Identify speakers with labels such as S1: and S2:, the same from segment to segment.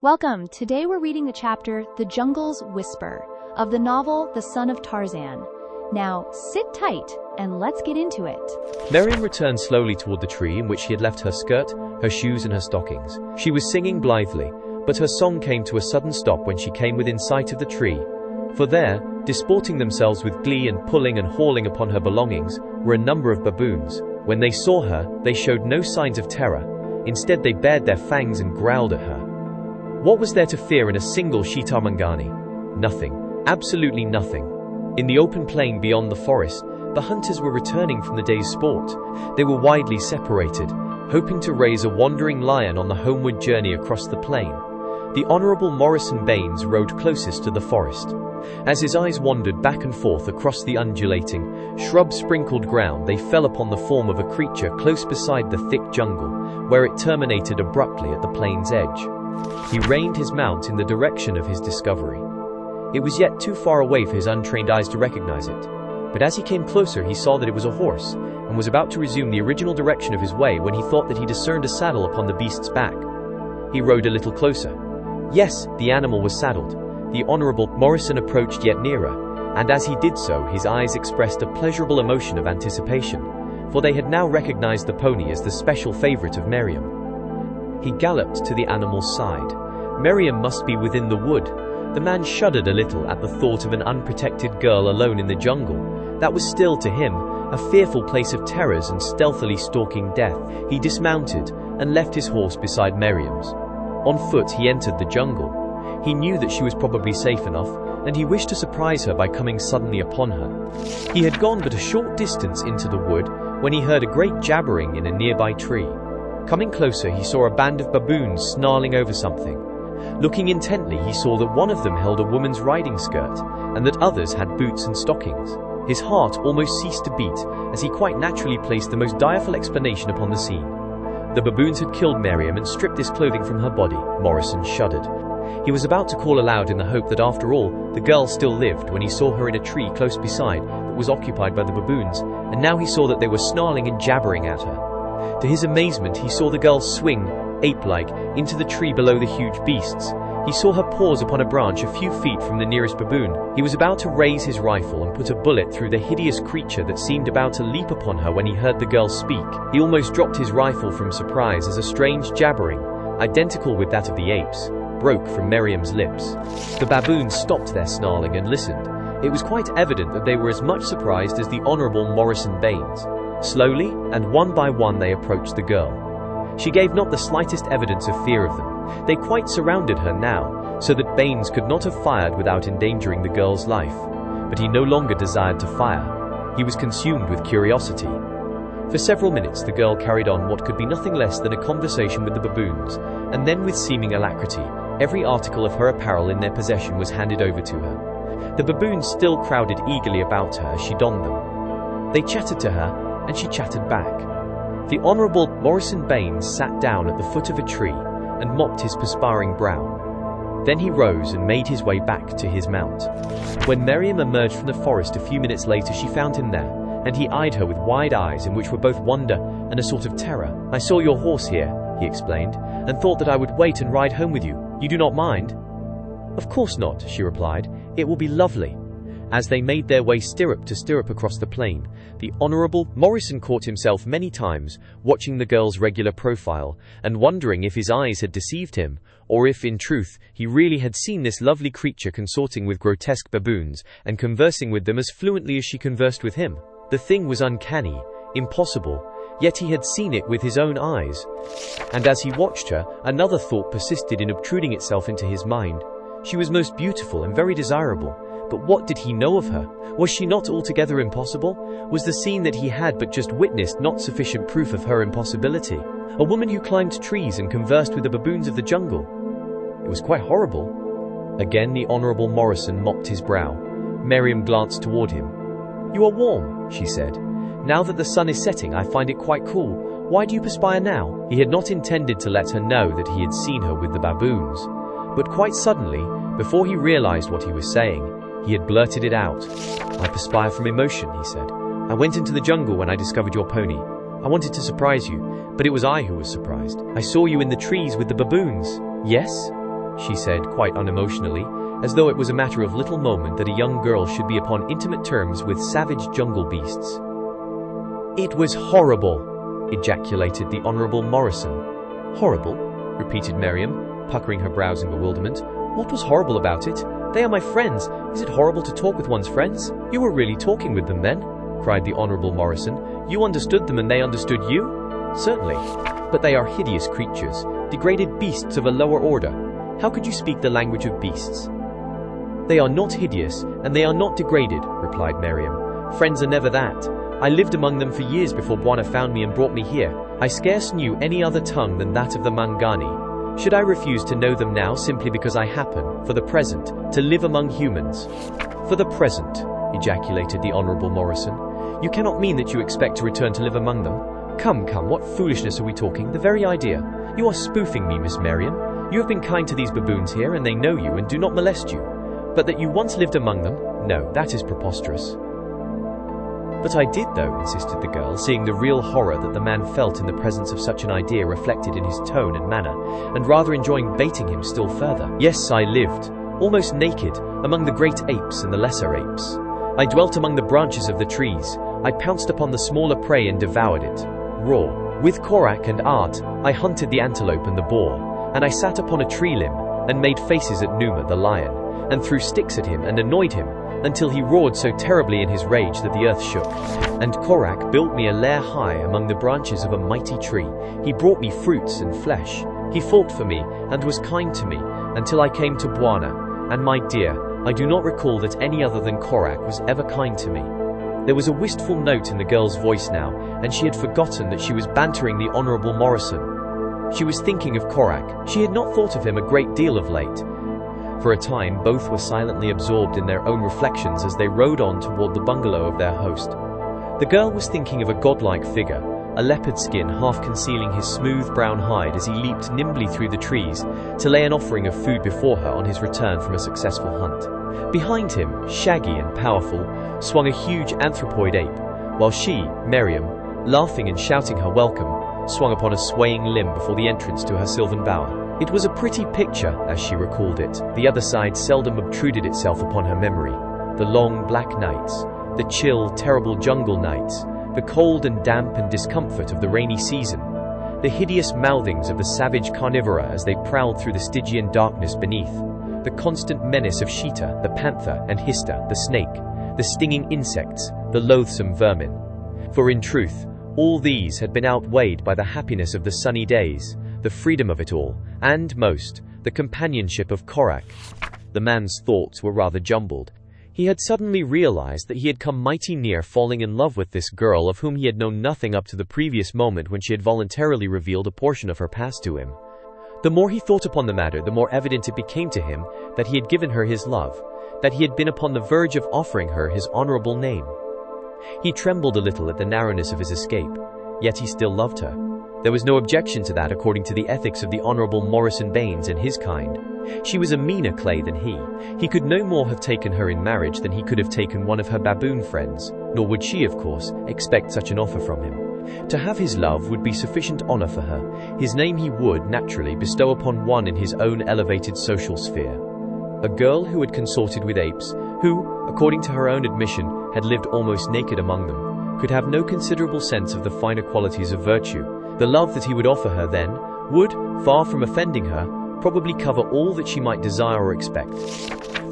S1: Welcome. Today we're reading the chapter The Jungle's Whisper of the novel The Son of Tarzan. Now, sit tight and let's get into it.
S2: Miriam returned slowly toward the tree in which she had left her skirt, her shoes and her stockings. She was singing blithely, but her song came to a sudden stop when she came within sight of the tree. For there, disporting themselves with glee and pulling and hauling upon her belongings, were a number of baboons. When they saw her, they showed no signs of terror. Instead, they bared their fangs and growled at her. What was there to fear in a single Shitamangani? Nothing. Absolutely nothing. In the open plain beyond the forest, the hunters were returning from the day's sport. They were widely separated, hoping to raise a wandering lion on the homeward journey across the plain. The Honourable Morrison Baines rode closest to the forest. As his eyes wandered back and forth across the undulating, shrub-sprinkled ground, they fell upon the form of a creature close beside the thick jungle, where it terminated abruptly at the plain's edge. He reined his mount in the direction of his discovery. It was yet too far away for his untrained eyes to recognize it, but as he came closer he saw that it was a horse, and was about to resume the original direction of his way when he thought that he discerned a saddle upon the beast's back. He rode a little closer. Yes, the animal was saddled. The Honourable Morrison approached yet nearer, and as he did so his eyes expressed a pleasurable emotion of anticipation, for they had now recognized the pony as the special favourite of Miriam. He galloped to the animal's side. Miriam must be within the wood. The man shuddered a little at the thought of an unprotected girl alone in the jungle. That was still, to him, a fearful place of terrors and stealthily stalking death. He dismounted and left his horse beside Miriam's. On foot he entered the jungle. He knew that she was probably safe enough, and he wished to surprise her by coming suddenly upon her. He had gone but a short distance into the wood when he heard a great jabbering in a nearby tree. Coming closer, he saw a band of baboons snarling over something. Looking intently, he saw that one of them held a woman's riding skirt, and that others had boots and stockings. His heart almost ceased to beat, as he quite naturally placed the most direful explanation upon the scene. The baboons had killed Miriam and stripped this clothing from her body. Morrison shuddered. He was about to call aloud in the hope that after all, the girl still lived when he saw her in a tree close beside that was occupied by the baboons, and now he saw that they were snarling and jabbering at her. To his amazement, he saw the girl swing, ape-like, into the tree below the huge beasts. He saw her pause upon a branch a few feet from the nearest baboon. He was about to raise his rifle and put a bullet through the hideous creature that seemed about to leap upon her when he heard the girl speak. He almost dropped his rifle from surprise as a strange jabbering, identical with that of the apes, broke from Miriam's lips. The baboons stopped their snarling and listened. It was quite evident that they were as much surprised as the Honourable Morrison Baines. Slowly, and one by one, they approached the girl. She gave not the slightest evidence of fear of them. They quite surrounded her now, so that Baines could not have fired without endangering the girl's life. But he no longer desired to fire. He was consumed with curiosity. For several minutes the girl carried on what could be nothing less than a conversation with the baboons, and then with seeming alacrity, every article of her apparel in their possession was handed over to her. The baboons still crowded eagerly about her as she donned them. They chattered to her, and she chattered back. The Honourable Morrison Baines sat down at the foot of a tree and mopped his perspiring brow. Then he rose and made his way back to his mount. When Miriam emerged from the forest a few minutes later, she found him there, and he eyed her with wide eyes in which were both wonder and a sort of terror. "I saw your horse here," he explained, "and thought that I would wait and ride home with you. You do not mind?" "Of course not," she replied. "It will be lovely." As they made their way stirrup to stirrup across the plain, the Honourable Morrison caught himself many times watching the girl's regular profile, and wondering if his eyes had deceived him, or if, in truth, he really had seen this lovely creature consorting with grotesque baboons, and conversing with them as fluently as she conversed with him. The thing was uncanny, impossible, yet he had seen it with his own eyes. And as he watched her, another thought persisted in obtruding itself into his mind. She was most beautiful and very desirable. But what did he know of her? Was she not altogether impossible? Was the scene that he had but just witnessed not sufficient proof of her impossibility? A woman who climbed trees and conversed with the baboons of the jungle. It was quite horrible. Again the Honourable Morrison mopped his brow. Miriam glanced toward him. "You are warm," she said. "Now that the sun is setting, I find it quite cool. Why do you perspire now?" He had not intended to let her know that he had seen her with the baboons. But quite suddenly, before he realized what he was saying, he had blurted it out. "I perspire from emotion," he said. "I went into the jungle when I discovered your pony. I wanted to surprise you, but it was I who was surprised. I saw you in the trees with the baboons." "Yes?" she said, quite unemotionally, as though it was a matter of little moment that a young girl should be upon intimate terms with savage jungle beasts. "It was horrible," ejaculated the Honorable Morrison. "Horrible?" repeated Miriam, puckering her brows in bewilderment. "What was horrible about it? They are my friends. Is it horrible to talk with one's friends?" "You were really talking with them then?" cried the Honorable Morrison. "You understood them and they understood you?" "Certainly. But they are hideous creatures, degraded beasts of a lower order. How could you speak the language of beasts?" "They are not hideous, and they are not degraded," replied Miriam. "Friends are never that. I lived among them for years before Bwana found me and brought me here. I scarce knew any other tongue than that of the Mangani. Should I refuse to know them now simply because I happen, for the present, to live among humans?" "For the present," ejaculated the Honorable Morrison. "You cannot mean that you expect to return to live among them? Come, what foolishness are we talking? The very idea. You are spoofing me, Miss Miriam. You have been kind to these baboons here, and they know you and do not molest you. But that you once lived among them? No, that is preposterous." "But I did, though," insisted the girl, seeing the real horror that the man felt in the presence of such an idea reflected in his tone and manner, and rather enjoying baiting him still further. "Yes, I lived, almost naked, among the great apes and the lesser apes. I dwelt among the branches of the trees. I pounced upon the smaller prey and devoured it, raw. With Korak and Art, I hunted the antelope and the boar, and I sat upon a tree limb, and made faces at Numa the lion, and threw sticks at him and annoyed him, until he roared so terribly in his rage that the earth shook. And Korak built me a lair high among the branches of a mighty tree. He brought me fruits and flesh. He fought for me, and was kind to me, until I came to Bwana. And my dear, I do not recall that any other than Korak was ever kind to me." There was a wistful note in the girl's voice now, and she had forgotten that she was bantering the Honorable Morrison. She was thinking of Korak. She had not thought of him a great deal of late. For a time, both were silently absorbed in their own reflections as they rode on toward the bungalow of their host. The girl was thinking of a godlike figure, a leopard skin half concealing his smooth brown hide as he leaped nimbly through the trees to lay an offering of food before her on his return from a successful hunt. Behind him, shaggy and powerful, swung a huge anthropoid ape, while she, Miriam, laughing and shouting her welcome, swung upon a swaying limb before the entrance to her sylvan bower. It was a pretty picture, as she recalled it. The other side seldom obtruded itself upon her memory. The long black nights, the chill, terrible jungle nights, the cold and damp and discomfort of the rainy season, the hideous mouthings of the savage carnivora as they prowled through the Stygian darkness beneath, the constant menace of Sheeta, the panther, and Hista, the snake, the stinging insects, the loathsome vermin. For in truth, all these had been outweighed by the happiness of the sunny days, the freedom of it all, and most, the companionship of Korak. The man's thoughts were rather jumbled. He had suddenly realized that he had come mighty near falling in love with this girl of whom he had known nothing up to the previous moment when she had voluntarily revealed a portion of her past to him. The more he thought upon the matter, the more evident it became to him that he had given her his love, that he had been upon the verge of offering her his honorable name. He trembled a little at the narrowness of his escape, yet he still loved her. There was no objection to that according to the ethics of the Honorable Morrison Baines and his kind. She was a meaner clay than he. He could no more have taken her in marriage than he could have taken one of her baboon friends, nor would she, of course, expect such an offer from him. To have his love would be sufficient honor for her. His name he would, naturally, bestow upon one in his own elevated social sphere. A girl who had consorted with apes, who, according to her own admission, had lived almost naked among them, could have no considerable sense of the finer qualities of virtue. The love that he would offer her then would, far from offending her, probably cover all that she might desire or expect.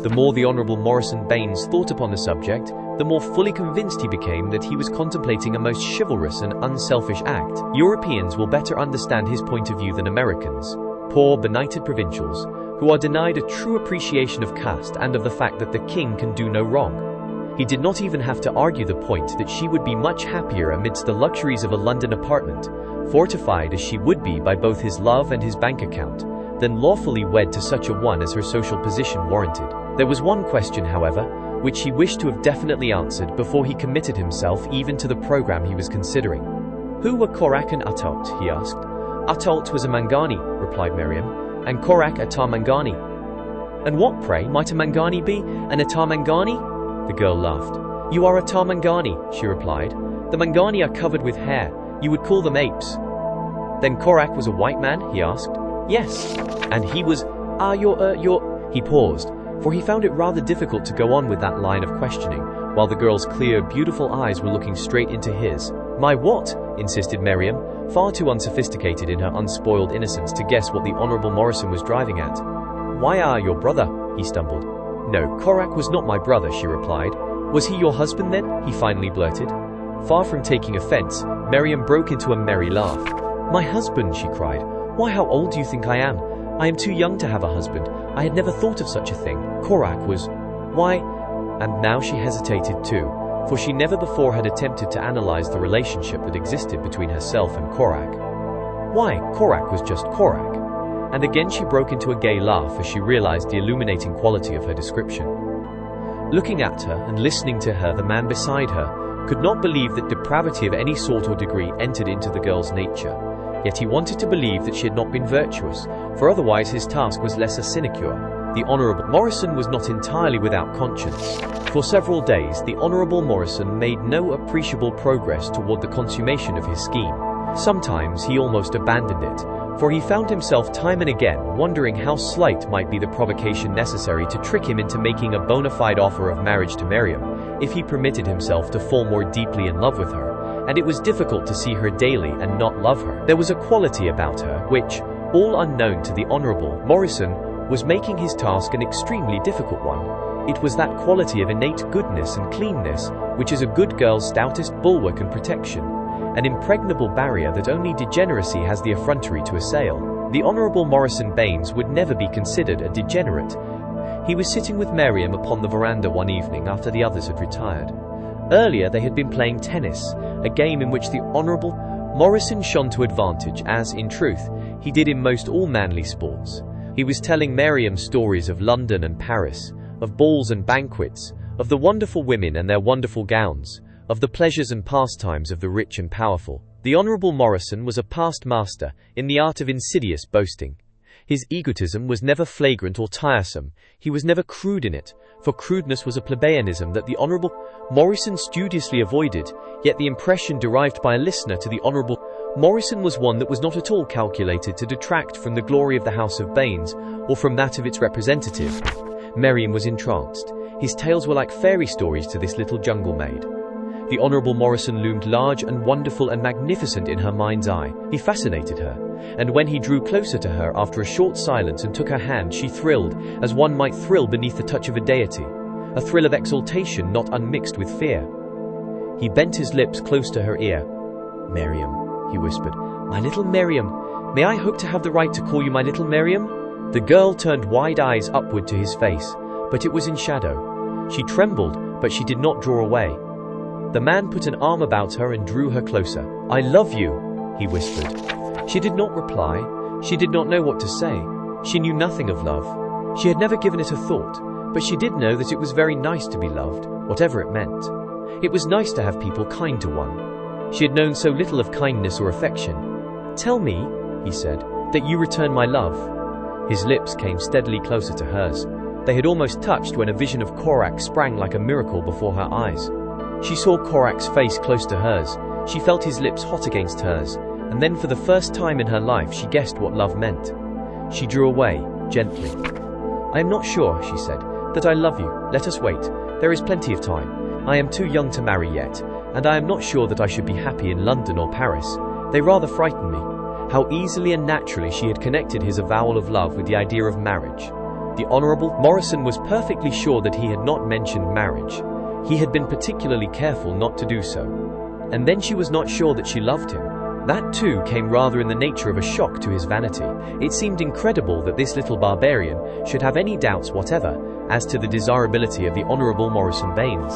S2: The more the Honorable Morrison Baines thought upon the subject, the more fully convinced he became that he was contemplating a most chivalrous and unselfish act. Europeans will better understand his point of view than Americans, poor benighted provincials, who are denied a true appreciation of caste and of the fact that the king can do no wrong. He did not even have to argue the point that she would be much happier amidst the luxuries of a London apartment, fortified as she would be by both his love and his bank account, than lawfully wed to such a one as her social position warranted. There was one question, however, which he wished to have definitely answered before he committed himself even to the program he was considering. Who were Korak and Ataut? He asked. Ataut was a Mangani, replied Miriam, and Korak a Tarmangani. And what, pray, might a Mangani be, and a Tarmangani? The girl laughed. You are a Tarmangani, she replied. The Mangani are covered with hair. You would call them apes. Then Korak was a white man? He asked. Yes. And he was He paused, for he found it rather difficult to go on with that line of questioning, while the girl's clear, beautiful eyes were looking straight into his. My what? Insisted Miriam, far too unsophisticated in her unspoiled innocence to guess what the Honorable Morrison was driving at. Why, your brother, he stumbled. No, Korak was not my brother, she replied. Was he your husband then? He finally blurted. Far from taking offense, Miriam broke into a merry laugh. My husband, she cried. Why, how old do you think I am? I am too young to have a husband. I had never thought of such a thing. Korak was... Why? And now she hesitated too, for she never before had attempted to analyze the relationship that existed between herself and Korak. Why, Korak was just Korak. And again she broke into a gay laugh as she realized the illuminating quality of her description. Looking at her and listening to her, the man beside her could not believe that depravity of any sort or degree entered into the girl's nature. Yet he wanted to believe that she had not been virtuous, for otherwise his task was less a sinecure. The Honourable Morrison was not entirely without conscience. For several days, the Honourable Morrison made no appreciable progress toward the consummation of his scheme. Sometimes he almost abandoned it, for he found himself time and again wondering how slight might be the provocation necessary to trick him into making a bona fide offer of marriage to Miriam, if he permitted himself to fall more deeply in love with her. And it was difficult to see her daily and not love her. There was a quality about her which, all unknown to the Honourable Morrison, was making his task an extremely difficult one. It was that quality of innate goodness and cleanness which is a good girl's stoutest bulwark and protection, an impregnable barrier that only degeneracy has the effrontery to assail. The Honourable Morrison Baines would never be considered a degenerate. He was sitting with Miriam upon the veranda one evening after the others had retired. Earlier they had been playing tennis, a game in which the Honourable Morrison shone to advantage, as, in truth, he did in most all manly sports. He was telling Miriam stories of London and Paris, of balls and banquets, of the wonderful women and their wonderful gowns, of the pleasures and pastimes of the rich and powerful. The Honourable Morrison was a past master in the art of insidious boasting. His egotism was never flagrant or tiresome. He was never crude in it, for crudeness was a plebeianism that the Honourable Morrison studiously avoided, yet the impression derived by a listener to the Honourable Morrison was one that was not at all calculated to detract from the glory of the House of Baines, or from that of its representative. Miriam was entranced. His tales were like fairy stories to this little jungle maid. The Honourable Morrison loomed large and wonderful and magnificent in her mind's eye. He fascinated her, and when he drew closer to her after a short silence and took her hand, she thrilled, as one might thrill beneath the touch of a deity, a thrill of exultation not unmixed with fear. He bent his lips close to her ear. Miriam, he whispered, my little Miriam, may I hope to have the right to call you my little Miriam? The girl turned wide eyes upward to his face, but it was in shadow. She trembled, but she did not draw away. The man put an arm about her and drew her closer. I love you, he whispered. She did not reply. She did not know what to say. She knew nothing of love. She had never given it a thought, but she did know that it was very nice to be loved, whatever it meant. It was nice to have people kind to one. She had known so little of kindness or affection. Tell me, he said, that you return my love. His lips came steadily closer to hers. They had almost touched when a vision of Korak sprang like a miracle before her eyes. She saw Korak's face close to hers. She felt his lips hot against hers, and then for the first time in her life she guessed what love meant. She drew away, gently. I am not sure, she said, that I love you. Let us wait. There is plenty of time. I am too young to marry yet, and I am not sure that I should be happy in London or Paris. They rather frighten me. How easily and naturally she had connected his avowal of love with the idea of marriage. The Honourable Morrison was perfectly sure that he had not mentioned marriage. He had been particularly careful not to do so. And then she was not sure that she loved him. That too came rather in the nature of a shock to his vanity. It seemed incredible that this little barbarian should have any doubts whatever as to the desirability of the Honourable Morrison Baines.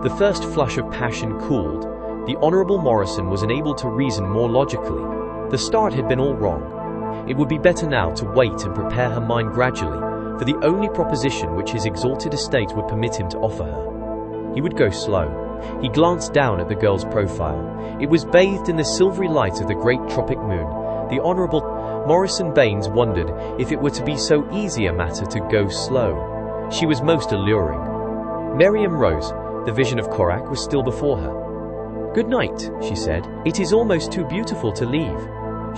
S2: The first flush of passion cooled. The Honourable Morrison was enabled to reason more logically. The start had been all wrong. It would be better now to wait and prepare her mind gradually for the only proposition which his exalted estate would permit him to offer her. He would go slow. He glanced down at the girl's profile. It was bathed in the silvery light of the great tropic moon. The Honourable Morrison Baines wondered if it were to be so easy a matter to go slow. She was most alluring. Miriam rose. The vision of Korak was still before her. Good night, she said. It is almost too beautiful to leave.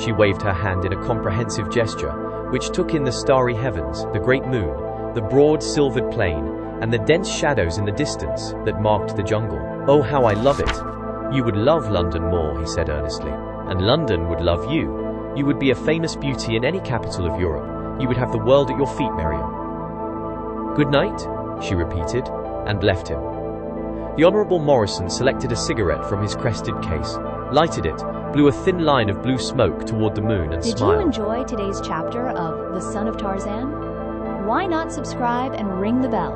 S2: She waved her hand in a comprehensive gesture, which took in the starry heavens, the great moon, the broad silvered plain, and the dense shadows in the distance that marked the jungle. "Oh, how I love it! You would love London more," he said earnestly. "And London would love you. You would be a famous beauty in any capital of Europe. You would have the world at your feet, Miriam." "Good night," she repeated, and left him. The Honourable Morrison selected a cigarette from his crested case, lighted it, blew a thin line of blue smoke toward the moon and smiled.
S1: Did you enjoy today's chapter of The Son of Tarzan? Why not subscribe and ring the bell?